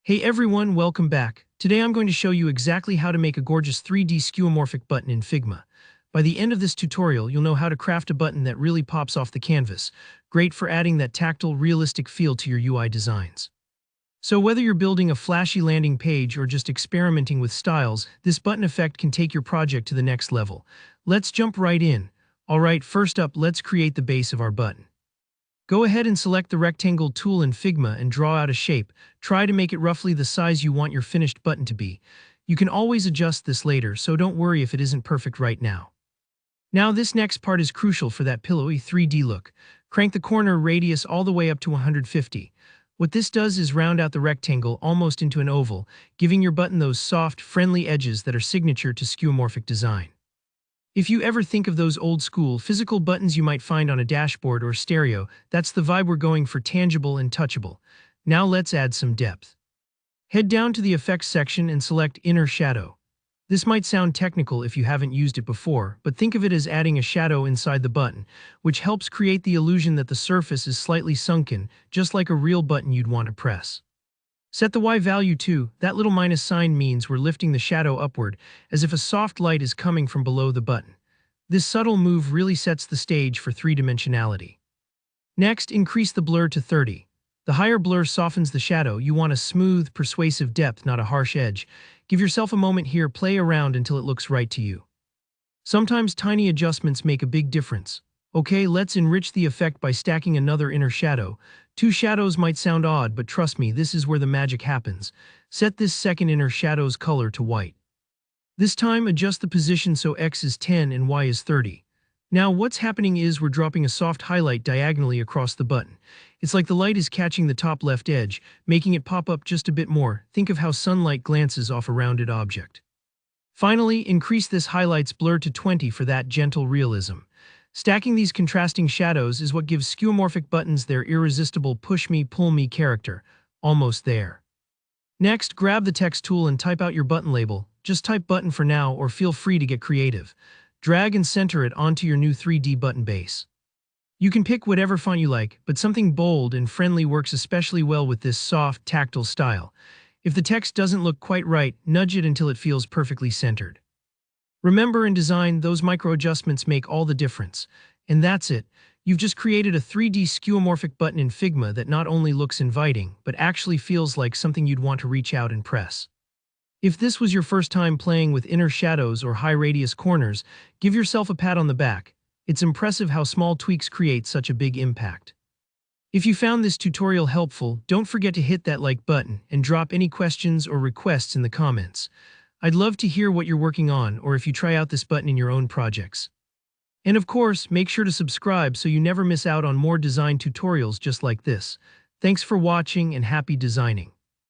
Hey everyone, welcome back. Today I'm going to show you exactly how to make a gorgeous 3D skeuomorphic button in Figma. By the end of this tutorial, you'll know how to craft a button that really pops off the canvas, great for adding that tactile, realistic feel to your UI designs. So whether you're building a flashy landing page or just experimenting with styles, this button effect can take your project to the next level. Let's jump right in. Alright, first up, let's create the base of our button. Go ahead and select the rectangle tool in Figma and draw out a shape. Try to make it roughly the size you want your finished button to be. You can always adjust this later, so don't worry if it isn't perfect right now. Now this next part is crucial for that pillowy 3D look. Crank the corner radius all the way up to 150. What this does is round out the rectangle almost into an oval, giving your button those soft, friendly edges that are signature to skeuomorphic design. If you ever think of those old-school, physical buttons you might find on a dashboard or stereo, that's the vibe we're going for, tangible and touchable. Now let's add some depth. Head down to the Effects section and select Inner Shadow. This might sound technical if you haven't used it before, but think of it as adding a shadow inside the button, which helps create the illusion that the surface is slightly sunken, just like a real button you'd want to press. Set the Y value to, that little minus sign means we're lifting the shadow upward, as if a soft light is coming from below the button. This subtle move really sets the stage for three-dimensionality. Next, increase the blur to 30. The higher blur softens the shadow. You want a smooth, persuasive depth, not a harsh edge. Give yourself a moment here, play around until it looks right to you. Sometimes tiny adjustments make a big difference. Okay, let's enrich the effect by stacking another inner shadow. Two shadows might sound odd, but trust me, this is where the magic happens. Set this second inner shadow's color to white. This time, adjust the position so X is 10 and Y is 30. Now, what's happening is we're dropping a soft highlight diagonally across the button. It's like the light is catching the top left edge, making it pop up just a bit more. Think of how sunlight glances off a rounded object. Finally, increase this highlight's blur to 20 for that gentle realism. Stacking these contrasting shadows is what gives skeuomorphic buttons their irresistible push-me, pull-me character. Almost there. Next, grab the text tool and type out your button label. Just type button for now, or feel free to get creative. Drag and center it onto your new 3D button base. You can pick whatever font you like, but something bold and friendly works especially well with this soft, tactile style. If the text doesn't look quite right, nudge it until it feels perfectly centered. Remember, in design, those micro adjustments make all the difference. And that's it. You've just created a 3D skeuomorphic button in Figma that not only looks inviting, but actually feels like something you'd want to reach out and press. If this was your first time playing with inner shadows or high radius corners, give yourself a pat on the back. It's impressive how small tweaks create such a big impact. If you found this tutorial helpful, don't forget to hit that like button and drop any questions or requests in the comments. I'd love to hear what you're working on or if you try out this button in your own projects. And of course, make sure to subscribe so you never miss out on more design tutorials just like this. Thanks for watching and happy designing.